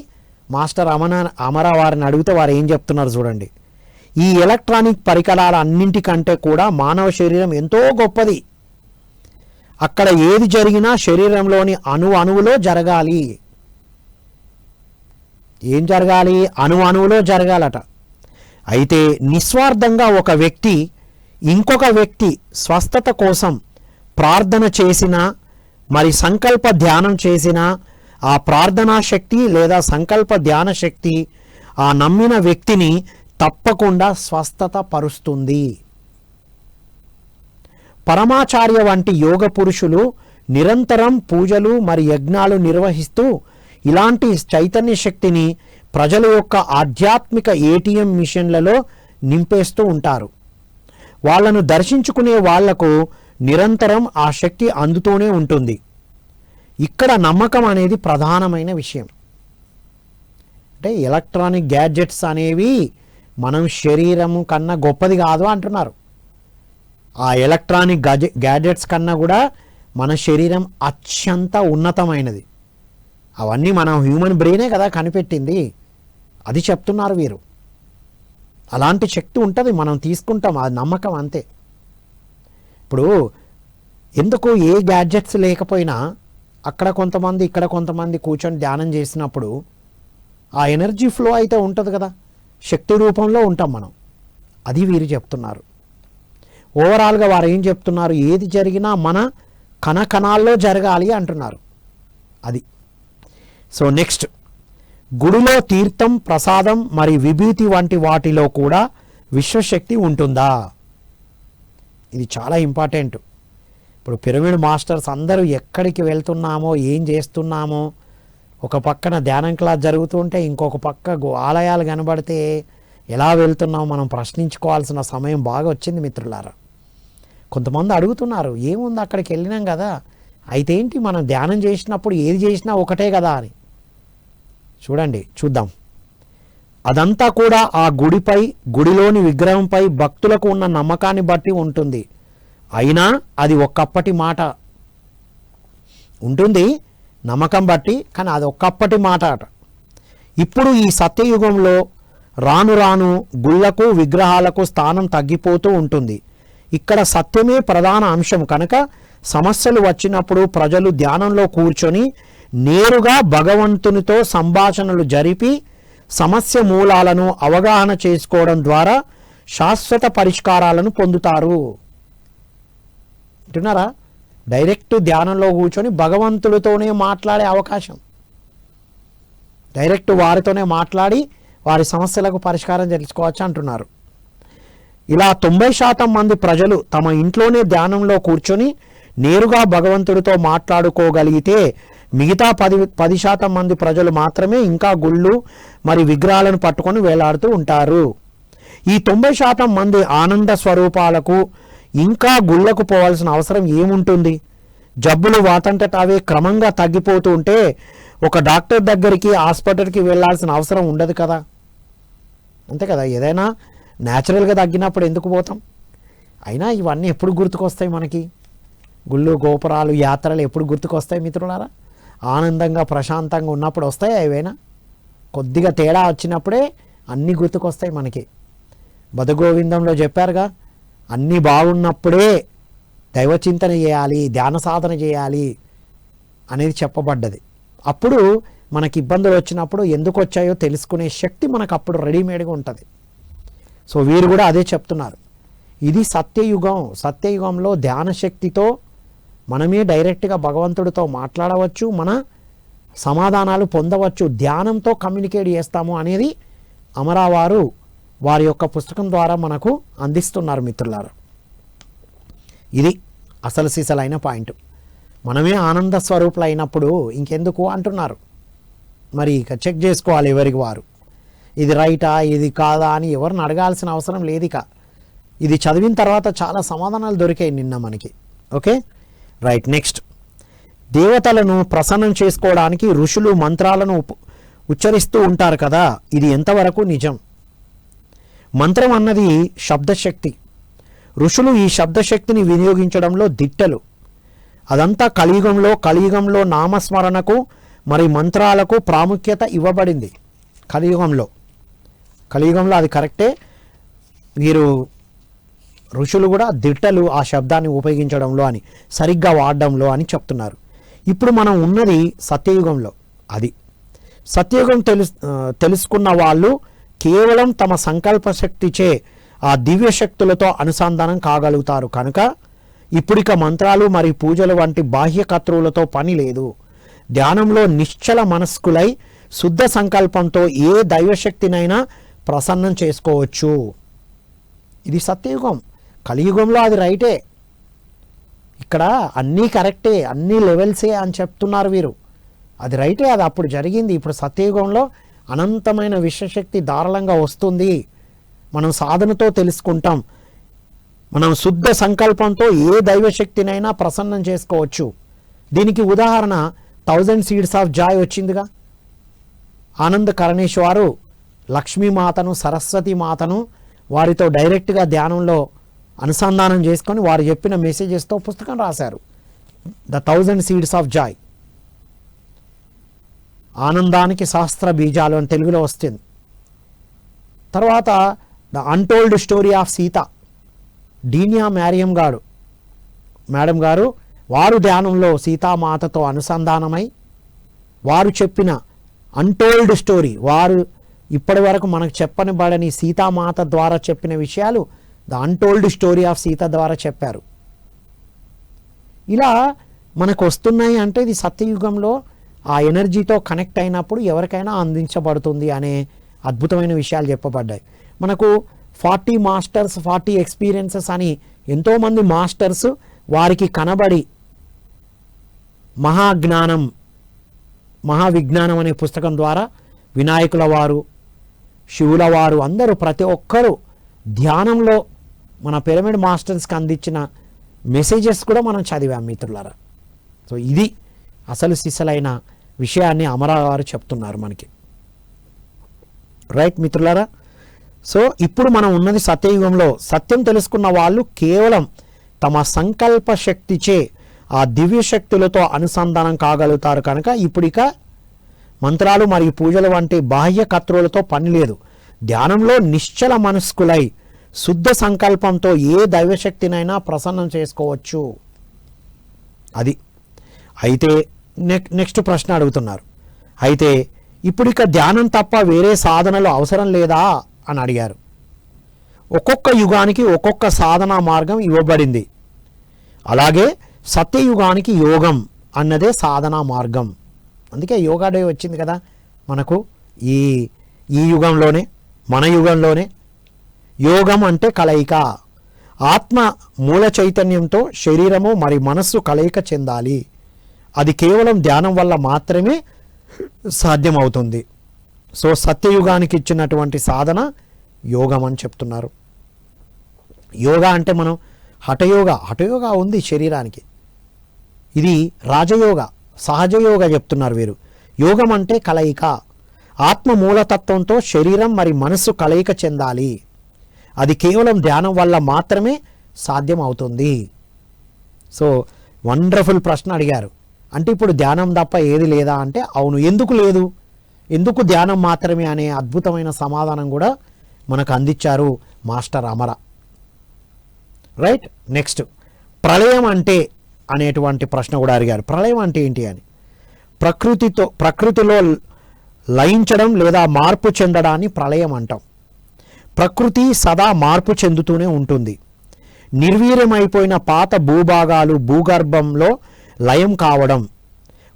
మాస్టర్ అమర వారిని అడిగితే వారు ఏం చెప్తున్నారు చూడండి. ఈ ఎలక్ట్రానిక్ పరికరాల అన్నింటికంటే కూడా మానవ శరీరం ఎంతో గొప్పది. అక్కడ ఏది జరిగినా శరీరంలోని అణువులో జరగాలి. ఏం జరగాలి? అణువులో జరగాలట. అయితే నిస్వార్థంగా ఒక వ్యక్తి ఇంకొక వ్యక్తి స్వస్థత కోసం ప్రార్థన చేసినా, మరి సంకల్ప ధ్యానం చేసినా, ఆ ప్రార్థనా శక్తి లేదా సంకల్ప ధ్యాన శక్తి ఆ నమ్మిన వ్యక్తిని తప్పకుండా స్వస్థత పరుస్తుంది. పరమాచార్య వంటి యోగ పురుషులు నిరంతరం పూజలు మరి యజ్ఞాలు నిర్వహిస్తూ ఇలాంటి చైతన్య శక్తిని ప్రజల యొక్క ఆధ్యాత్మిక ఏటీఎం మిషన్లలో నింపేస్తూ ఉంటారు. వాళ్ళను దర్శించుకునే వాళ్లకు నిరంతరం ఆ శక్తి అందుతూనే ఉంటుంది. ఇక్కడ నమ్మకం అనేది ప్రధానమైన విషయం. అంటే ఎలక్ట్రానిక్ గ్యాడ్జెట్స్ అనేవి మనం శరీరము కన్నా గొప్పది కాదు అంటున్నారు. ఆ ఎలక్ట్రానిక్ గ్యాడ్జెట్స్ కన్నా కూడా మన శరీరం అత్యంత ఉన్నతమైనది. అవన్నీ మన హ్యూమన్ బ్రెయినే కదా కనిపెట్టింది. అది చెప్తున్నారు వీరు. అలాంటి శక్తి ఉంటుంది, మనం తీసుకుంటాం, అది నమ్మకం అంతే. ఇప్పుడు ఎందుకు ఏ గ్యాడ్జెట్స్ లేకపోయినా అక్కడ కొంతమంది ఇక్కడ కొంతమంది కూర్చొని ధ్యానం చేసినప్పుడు ఆ ఎనర్జీ ఫ్లో అయితే ఉంటుంది కదా, శక్తి రూపంలో ఉంటాం మనం. అది వీరు చెప్తున్నారు. ఓవరాల్గా వారు ఏం చెప్తున్నారు? ఏది జరిగినా మన కణకణాల్లో జరగాలి అంటున్నారు. అది. సో నెక్స్ట్, గుడిలో తీర్థం, ప్రసాదం మరి విభూతి వంటి వాటిలో కూడా విశ్వశక్తి ఉంటుందా? ఇది చాలా ఇంపార్టెంట్. ఇప్పుడు పిరమిడ్ మాస్టర్స్ అందరూ ఎక్కడికి వెళ్తున్నామో, ఏం చేస్తున్నామో, ఒక పక్కన ధ్యానం క్లాస్ జరుగుతుంటే ఇంకొక పక్క ఆలయాలు కనబడితే ఎలా వెళ్తున్నామో మనం ప్రశ్నించుకోవాల్సిన సమయం బాగా వచ్చింది మిత్రులారా. కొంతమంది అడుగుతున్నారు, ఏముంది అక్కడికి వెళ్ళినాం కదా, అయితే ఏంటి మనం ధ్యానం చేసినప్పుడు ఏది చేసినా ఒకటే కదా అని. చూడండి, చూద్దాం. అదంతా కూడా ఆ గుడిపై, గుడిలోని విగ్రహంపై భక్తులకు ఉన్న నమ్మకాన్ని బట్టి ఉంటుంది. అయినా అది ఒక్కప్పటి మాట ఉంటుంది, నమ్మకం బట్టి, కానీ అది ఒక్కప్పటి మాట అట. ఇప్పుడు ఈ సత్యయుగంలో రాను రాను గుళ్ళకు విగ్రహాలకు స్థానం తగ్గిపోతూ ఉంటుంది. ఇక్కడ సత్యమే ప్రధాన అంశం కనుక సమస్యలు వచ్చినప్పుడు ప్రజలు ధ్యానంలో కూర్చొని నేరుగా భగవంతునితో సంభాషణలు జరిపి సమస్య మూలాలను అవగాహన చేసుకోవడం ద్వారా శాశ్వత పరిష్కారాలను పొందుతారు. అంటున్నారా? డైరెక్ట్ ధ్యానంలో కూర్చొని భగవంతుడితోనే మాట్లాడే అవకాశం, డైరెక్ట్ వారితోనే మాట్లాడి వారి సమస్యలకు పరిష్కారం తెలుసుకోవచ్చు అంటున్నారు. ఇలా 90% మంది ప్రజలు తమ ఇంట్లోనే ధ్యానంలో కూర్చొని నేరుగా భగవంతుడితో మాట్లాడుకోగలిగితే మిగతా 10% మంది ప్రజలు మాత్రమే ఇంకా గుళ్ళు మరి విగ్రహాలను పట్టుకొని వేలాడుతూ ఉంటారు. ఈ 90% మంది ఆనంద స్వరూపాలకు ఇంకా గుళ్ళకు పోవాల్సిన అవసరం ఏముంటుంది? జబ్బులు వాటంతట అవే క్రమంగా తగ్గిపోతూ ఉంటే ఒక డాక్టర్ దగ్గరికి, హాస్పిటల్కి వెళ్ళాల్సిన అవసరం ఉండదు కదా. అంతే కదా, ఏదైనా న్యాచురల్గా తగ్గినప్పుడు ఎందుకు పోతాం? అయినా ఇవన్నీ ఎప్పుడు గుర్తుకొస్తాయి మనకి? గుళ్ళు, గోపురాలు, యాత్రలు ఎప్పుడు గుర్తుకొస్తాయి మిత్రులారా? ఆనందంగా ప్రశాంతంగా ఉన్నప్పుడు వస్తాయి. ఏవైనా కొద్దిగా తేడా వచ్చినప్పుడే అన్నీ గుర్తుకొస్తాయి మనకి. బదగోవిందంలో చెప్పారుగా, అన్నీ బాగున్నప్పుడే దైవచింతన చేయాలి, ధ్యాన సాధన చేయాలి అనేది చెప్పబడ్డది. అప్పుడు మనకి ఇబ్బందులు వచ్చినప్పుడు ఎందుకు వచ్చాయో తెలుసుకునే శక్తి మనకు అప్పుడు రెడీమేడ్గా ఉంటుంది. సో వీరు కూడా అదే చెప్తున్నారు. ఇది సత్యయుగం. సత్యయుగంలో ధ్యాన శక్తితో మనమే డైరెక్ట్గా భగవంతుడితో మాట్లాడవచ్చు, మన సమాధానాలు పొందవచ్చు, ధ్యానంతో కమ్యూనికేట్ చేస్తాము అనేది అమరావారు వారి యొక్క పుస్తకం ద్వారా మనకు అందిస్తున్నారు మిత్రులారా. ఇది అసలు సిసలైన పాయింట్. మనమే ఆనంద స్వరూపులు అయినప్పుడు ఇంకెందుకు అంటున్నారు. మరి ఇక చెక్ చేసుకోవాలి ఎవరికి వారు, ఇది రైటా ఇది కాదా అని ఎవరిని అడగాల్సిన అవసరం లేదు. ఇక ఇది చదివిన తర్వాత చాలా సమాధానాలు దొరికాయి నిన్న మనకి. Okay right. నెక్స్ట్, దేవతలను ప్రసన్నం చేసుకోవడానికి ఋషులు మంత్రాలను ఉచ్చరిస్తూ ఉంటారు కదా, ఇది ఎంతవరకు నిజం? మంత్రం అన్నది శబ్దశక్తి. ఋషులు ఈ శబ్దశక్తిని వినియోగించడంలో దిట్టలు. అదంతా కలియుగంలో నామస్మరణకు మరి మంత్రాలకు ప్రాముఖ్యత ఇవ్వబడింది. కలియుగంలో అది కరెక్టే. వీరు ఋషులు కూడా దిట్టలు ఆ శబ్దాన్ని ఉపయోగించడంలో అని, సరిగ్గా వాడడంలో అని చెప్తున్నారు. ఇప్పుడు మనం ఉన్నది సత్యయుగంలో. అది సత్యయుగం తెలుసుకున్న వాళ్ళు కేవలం తమ సంకల్ప శక్తిచే ఆ దివ్య శక్తులతో అనుసంధానం కాగలుగుతారు. కనుక ఇప్పుడిక మంత్రాలు మరియు పూజలు వంటి బాహ్య కర్తృవులతో పని లేదు. ధ్యానంలో నిశ్చల మనస్కులై శుద్ధ సంకల్పంతో ఏ దైవశక్తినైనా ప్రసన్నం చేసుకోవచ్చు. ఇది సత్యయుగం. కలియుగంలో అది రైటే. ఇక్కడ అన్నీ కరెక్టే, అన్ని లెవెల్సే అని చెప్తున్నారు వీరు. అది రైటే, అది అప్పుడు జరిగింది. ఇప్పుడు సత్యయుగంలో అనంతమైన విశ్వశక్తి ధారాళంగా వస్తుంది. మనం సాధనతో తెలుసుకుంటాం. మనం శుద్ధ సంకల్పంతో ఏ దైవశక్తినైనా ప్రసన్నం చేసుకోవచ్చు. దీనికి ఉదాహరణ 1000 Seeds of Joy వచ్చిందిగా. ఆనంద్ కరణేశ్వరు లక్ష్మీమాతను, సరస్వతి మాతను వారితో డైరెక్ట్గా ధ్యానంలో అనుసంధానం చేసుకొని వారు చెప్పిన మెసేజెస్తో పుస్తకం రాశారు, ద 1000 Seeds of Joy. ఆనందానికి శాస్త్ర బీజాలు అని తెలుగులో వస్తుంది. తర్వాత the untold story of Sita, డీనియా మేడం గారు వారు ధ్యానంలో సీతామాతతో అనుసంధానమై వారు చెప్పిన అన్టోల్డ్ స్టోరీ, వారు ఇప్పటి వరకు మనకు చెప్పనిబడని సీతామాత ద్వారా చెప్పిన విషయాలు the untold story of Sita ద్వారా చెప్పారు. ఇలా మనకు వస్తున్నాయి అంటే ఇది సత్యయుగంలో ఆ ఎనర్జీతో కనెక్ట్ అయినప్పుడు ఎవరికైనా అందించబడుతుంది అనే అద్భుతమైన విషయాలు చెప్పబడ్డాయి. మనకు 40 మాస్టర్స్ 40 ఎక్స్పీరియన్సెస్ అని ఎంతోమంది మాస్టర్స్ వారికి కనబడి మహావిజ్ఞానం అనే పుస్తకం ద్వారా వినాయకుల వారు, శివుల వారు అందరూ ప్రతి ఒక్కరూ ధ్యానంలో మన పిరమిడ్ మాస్టర్స్కి అందించిన మెసేజెస్ కూడా మనం చదివాం మిత్రులారా. సో ఇది అసలు సిసలైన విషయాన్ని అమరావారు చెప్తున్నారు మనకి. రైట్ మిత్రులారా. సో ఇప్పుడు మనం ఉన్నది సత్యయుగంలో. సత్యం తెలుసుకున్న వాళ్ళు కేవలం తమ సంకల్ప శక్తిచే ఆ దివ్య శక్తులతో అనుసంధానం కాగలుగుతారు. కనుక ఇప్పుడిక మంత్రాలు మరియు పూజలు వంటి బాహ్య కర్తృవులతో పని లేదు. ధ్యానంలో నిశ్చల మనస్కులై శుద్ధ సంకల్పంతో ఏ దైవశక్తినైనా ప్రసన్నం చేసుకోవచ్చు. అది అయితే నెక్స్ట్ ప్రశ్న అడుగుతున్నారు. అయితే ఇప్పుడిక ధ్యానం తప్ప వేరే సాధనలు అవసరం లేదా అని అడిగారు. ఒక్కొక్క యుగానికి ఒక్కొక్క సాధనా మార్గం ఇవ్వబడింది. అలాగే సత్యయుగానికి యోగం అన్నదే సాధనా మార్గం. అందుకే యోగా డే వచ్చింది కదా మనకు ఈ యుగంలోనే, మన యుగంలోనే. యోగం అంటే కలయిక. ఆత్మ మూల చైతన్యంతో శరీరము మరి మనస్సు కలయిక చెందాలి. అది కేవలం ధ్యానం వల్ల మాత్రమే సాధ్యమవుతుంది. సో సత్యయుగానికి ఇచ్చినటువంటి సాధన యోగం అని చెప్తున్నారు. యోగా అంటే మనం హఠయోగా ఉంది శరీరానికి. ఇది రాజయోగ, సహజయోగ చెప్తున్నారు వీరు. యోగం అంటే కలయిక. ఆత్మ మూలతత్వంతో శరీరం మరి మనస్సు కలయిక చెందాలి. అది కేవలం ధ్యానం వల్ల మాత్రమే సాధ్యం అవుతుంది. సో వండర్ఫుల్ ప్రశ్న అడిగారు. అంటే ఇప్పుడు ధ్యానం తప్ప ఏది లేదా అంటే అవును. ఎందుకు లేదు, ఎందుకు ధ్యానం మాత్రమే అనే అద్భుతమైన సమాధానం కూడా మనకు అందించారు మాస్టర్ అమర. రైట్. నెక్స్ట్, ప్రళయం అంటే అనేటువంటి ప్రశ్న కూడా అడిగారు. ప్రళయం అంటే ఏంటి అని. ప్రకృతిలో లయించడం లేదా మార్పు చెందడాన్ని ప్రళయం అంటాం. ప్రకృతి సదా మార్పు చెందుతూనే ఉంటుంది. నిర్వీర్యమైపోయిన పాత భూభాగాలు భూగర్భంలో లయం కావడం,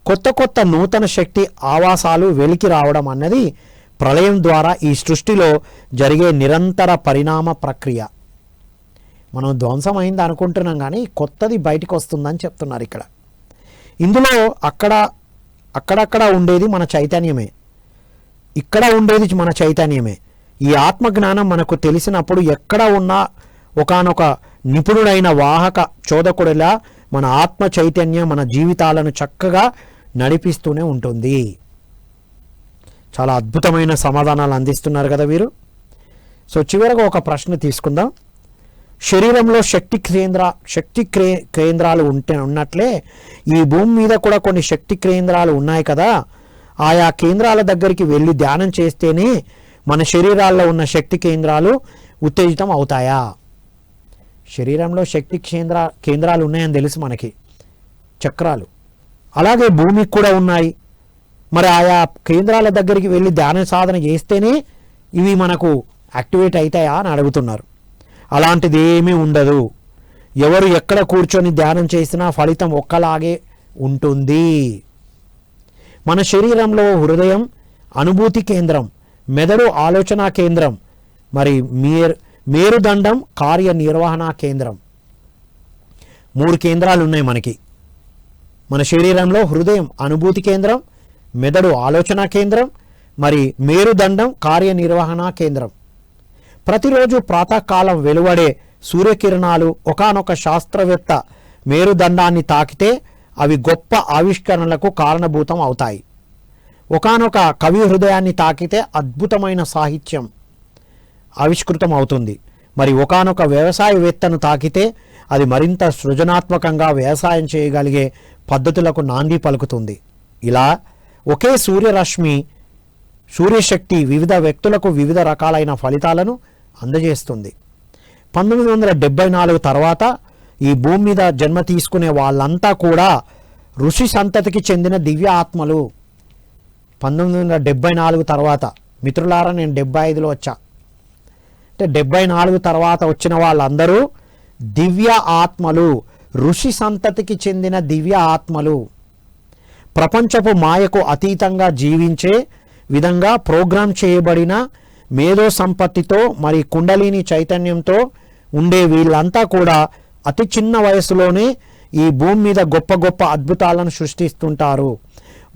కొత్త కొత్త నూతన శక్తి ఆవాసాలు వెలికి రావడం అన్నది ప్రళయం ద్వారా ఈ సృష్టిలో జరిగే నిరంతర పరిణామ ప్రక్రియ. మనం ధ్వంసమైంది అనుకుంటున్నాం కానీ కొత్తది బయటికి వస్తుందని చెప్తున్నారు ఇక్కడ. ఇందులో అక్కడక్కడ ఉండేది మన చైతన్యమే, ఇక్కడ ఉండేది మన చైతన్యమే. ఈ ఆత్మజ్ఞానం మనకు తెలిసినప్పుడు ఎక్కడ ఉన్నా ఒకానొక నిపుణుడైన వాహక చోదకుడిలా మన ఆత్మ చైతన్యం మన జీవితాలను చక్కగా నడిపిస్తూనే ఉంటుంది. చాలా అద్భుతమైన సమాధానాలు అందిస్తున్నారు కదా వీరు. సో చివరగా ఒక ప్రశ్న తీసుకుందాం. శరీరంలో శక్తి కేంద్రాలు ఉన్నట్లే ఈ భూమి మీద కూడా కొన్ని శక్తి కేంద్రాలు ఉన్నాయి కదా, ఆయా కేంద్రాల దగ్గరికి వెళ్ళి ధ్యానం చేస్తేనే మన శరీరాల్లో ఉన్న శక్తి కేంద్రాలు ఉత్తేజితం అవుతాయా? శరీరంలో శక్తి కేంద్రాలు ఉన్నాయని తెలుసు మనకి, చక్రాలు. అలాగే భూమికి కూడా ఉన్నాయి. మరి ఆయా కేంద్రాల దగ్గరికి వెళ్ళి ధ్యాన సాధన చేస్తేనే ఇవి మనకు యాక్టివేట్ అవుతాయా అని అడుగుతున్నారు. అలాంటిది ఏమీ ఉండదు. ఎవరు ఎక్కడ కూర్చొని ధ్యానం చేసినా ఫలితం ఒక్కలాగే ఉంటుంది. మన శరీరంలో హృదయం అనుభూతి కేంద్రం, మెదడు ఆలోచన కేంద్రం, మరి మేరుదండం కార్యనిర్వహణ కేంద్రం, 3 కేంద్రాలు ఉన్నాయి మనకి. మన శరీరంలో హృదయం అనుభూతి కేంద్రం, మెదడు ఆలోచన కేంద్రం, మరి మేరుదండం కార్యనిర్వహణ కేంద్రం. ప్రతిరోజు ప్రాతకాలం వెలువడే సూర్యకిరణాలు ఒకానొక శాస్త్రవేత్త మేరుదండాన్ని తాకితే అవి గొప్ప ఆవిష్కరణలకు కారణభూతం అవుతాయి. ఒకానొక కవి హృదయాన్ని తాకితే అద్భుతమైన సాహిత్యం ఆవిష్కృతం అవుతుంది. మరి ఒకానొక వ్యవసాయవేత్తను తాకితే అది మరింత సృజనాత్మకంగా వ్యవసాయం చేయగలిగే పద్ధతులకు నాంది పలుకుతుంది. ఇలా ఒకే సూర్యశక్తి వివిధ వ్యక్తులకు వివిధ రకాలైన ఫలితాలను అందజేస్తుంది. 1974 తర్వాత ఈ భూమి మీద జన్మ తీసుకునే వాళ్ళంతా కూడా ఋషి సంతతికి చెందిన దివ్య ఆత్మలు. 1974 తర్వాత మిత్రులారా, నేను 75లో వచ్చా. అంటే 74 తర్వాత వచ్చిన వాళ్ళందరూ దివ్య ఆత్మలు, ఋషి సంతతికి చెందిన దివ్య ఆత్మలు. ప్రపంచపు మాయకు అతీతంగా జీవించే విధంగా ప్రోగ్రాం చేయబడిన మేధో సంపత్తితో మరి కుండలిని చైతన్యంతో ఉండే వీళ్ళంతా కూడా అతి చిన్న వయసులోనే ఈ భూమి మీద గొప్ప గొప్ప అద్భుతాలను సృష్టిస్తుంటారు.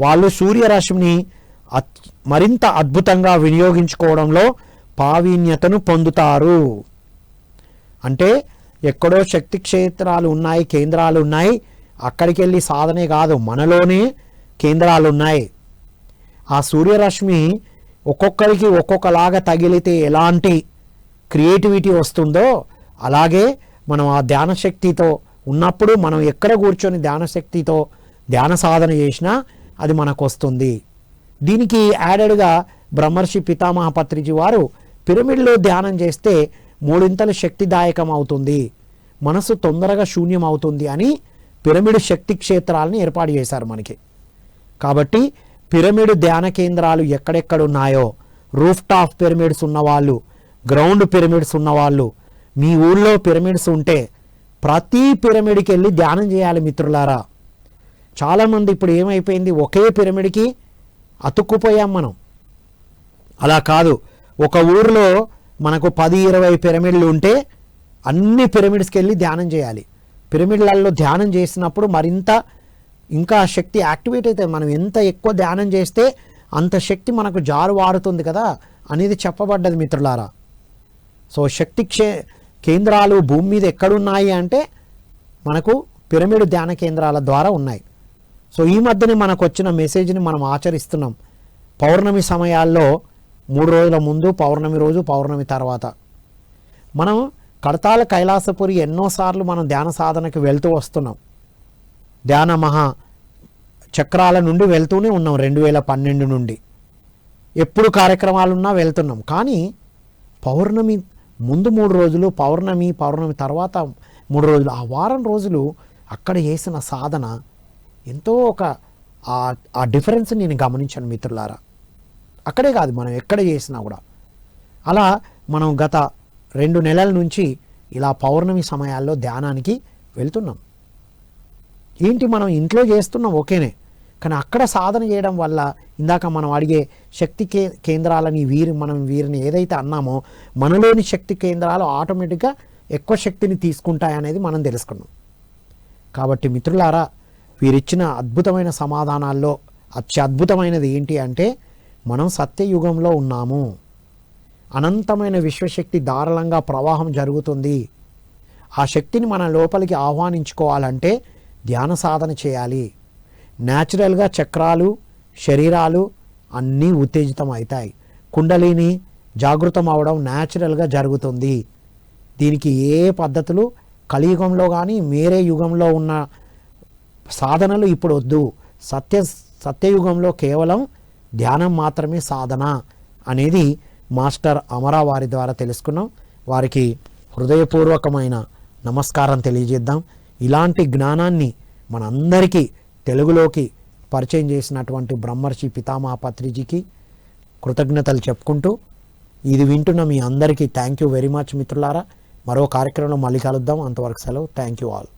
వాళ్ళు సూర్యరశ్మిని మరింత అద్భుతంగా వినియోగించుకోవడంలో ప్రావీణ్యతను పొందుతారు. అంటే ఎక్కడో శక్తి క్షేత్రాలు ఉన్నాయి, కేంద్రాలు ఉన్నాయి, అక్కడికి వెళ్ళి సాధనే కాదు, మనలోనే కేంద్రాలు ఉన్నాయి. ఆ సూర్యరశ్మి ఒక్కొక్కరికి ఒక్కొక్కలాగా తగిలితే ఎలాంటి క్రియేటివిటీ వస్తుందో అలాగే మనం ఆ ధ్యాన శక్తితో ఉన్నప్పుడు మనం ఎక్కడ కూర్చొని ధ్యాన శక్తితో ధ్యాన సాధన చేసినా అది మనకు వస్తుంది. దీనికి యాడెడ్గా బ్రహ్మర్షి పితామహ పత్రిజీ వారు పిరమిడ్లో ధ్యానం చేస్తే 3 శక్తిదాయకం అవుతుంది, మనసు తొందరగా శూన్యం అవుతుంది అని పిరమిడ్ శక్తి క్షేత్రాలను ఏర్పాటు చేశారు మనకి. కాబట్టి పిరమిడ్ ధ్యాన కేంద్రాలు ఎక్కడెక్కడ ఉన్నాయో, రూఫ్ టాప్ పిరమిడ్స్ ఉన్నవాళ్ళు, గ్రౌండ్ పిరమిడ్స్ ఉన్నవాళ్ళు, మీ ఊళ్ళో పిరమిడ్స్ ఉంటే ప్రతి పిరమిడ్కి వెళ్ళి ధ్యానం చేయాలి మిత్రులారా. చాలామంది ఇప్పుడు ఏమైపోయింది, ఒకే పిరమిడ్కి అతుక్కుపోయాం మనం. అలా కాదు, ఒక ఊరిలో మనకు 10-20 పిరమిడ్లు ఉంటే అన్ని పిరమిడ్స్కి వెళ్ళి ధ్యానం చేయాలి. పిరమిడ్లలో ధ్యానం చేసినప్పుడు మరింత ఇంకా శక్తి యాక్టివేట్ అవుతుంది. మనం ఎంత ఎక్కువ ధ్యానం చేస్తే అంత శక్తి మనకు జారువారుతుంది కదా అనేది చెప్పబడ్డది మిత్రులారా. సో శక్తి కేంద్రాలు భూమి మీద ఎక్కడున్నాయి అంటే మనకు పిరమిడ్ ధ్యాన కేంద్రాల ద్వారా ఉన్నాయి. సో ఈ మధ్యనే మనకు వచ్చిన మెసేజ్ని మనం ఆచరిస్తున్నాం. పౌర్ణమి సమయాల్లో 3 రోజుల ముందు, పౌర్ణమి రోజు, పౌర్ణమి తర్వాత మనం కడతాల కైలాసపురి ఎన్నోసార్లు మనం ధ్యాన సాధనకి వెళ్తూ వస్తున్నాం. ధ్యాన మహా చక్రాల నుండి వెళ్తూనే ఉన్నాం. 2012 నుండి ఎప్పుడు కార్యక్రమాలున్నా వెళ్తున్నాం. కానీ పౌర్ణమి ముందు 3 రోజులు, పౌర్ణమి తర్వాత 3 రోజులు, ఆ వారం రోజులు అక్కడ చేసిన సాధన ఎంతో ఆ డిఫరెన్స్ నేను గమనించాను మిత్రులారా. అక్కడే కాదు, మనం ఎక్కడ చేసినా కూడా అలా మనం గత 2 నెలల నుంచి ఇలా పౌర్ణమి సమయాల్లో ధ్యానానికి వెళ్తున్నాం. ఏంటి మనం ఇంట్లో చేస్తున్నాం ఓకేనే, కానీ అక్కడ సాధన చేయడం వల్ల ఇందాక మనం అడిగే శక్తి కేంద్రాలని మనం వీరిని ఏదైతే అన్నామో మనలోని శక్తి కేంద్రాలు ఆటోమేటిక్గా ఎక్కువ శక్తిని తీసుకుంటాయనేది మనం తెలుసుకున్నాం. కాబట్టి మిత్రులారా, వీరిచ్చిన అద్భుతమైన సమాధానాల్లో అత్యద్భుతమైనది ఏంటి అంటే మనం సత్యయుగంలో ఉన్నాము. అనంతమైన విశ్వశక్తి ధారాళంగా ప్రవాహం జరుగుతుంది. ఆ శక్తిని మన లోపలికి ఆహ్వానించుకోవాలంటే ధ్యాన సాధన చేయాలి. న్యాచురల్గా చక్రాలు శరీరాలు అన్నీ ఉత్తేజితం అవుతాయి. కుండలిని జాగృతం అవడం న్యాచురల్గా జరుగుతుంది. దీనికి ఏ పద్ధతులు కలియుగంలో కానీ వేరే యుగంలో ఉన్న సాధనలు ఇప్పుడు వద్దు. సత్యయుగంలో కేవలం ధ్యానం మాత్రమే సాధన అనేది మాస్టర్ అమరా వారి ద్వారా తెలుసుకున్నాం. వారికి హృదయపూర్వకమైన నమస్కారం తెలియజేద్దాం. ఇలాంటి జ్ఞానాన్ని మనందరికీ తెలుగులోకి పరిచయం చేసినటువంటి బ్రహ్మర్షి పితామహ పత్రిజీకి కృతజ్ఞతలు చెప్పుకుంటూ ఇది వింటున్న మీ అందరికీ థ్యాంక్ యూ వెరీ మచ్ మిత్రులారా. మరో కార్యక్రమంలో మళ్ళీ కలుద్దాం. అంతవరకు సెలవు. Thank you all.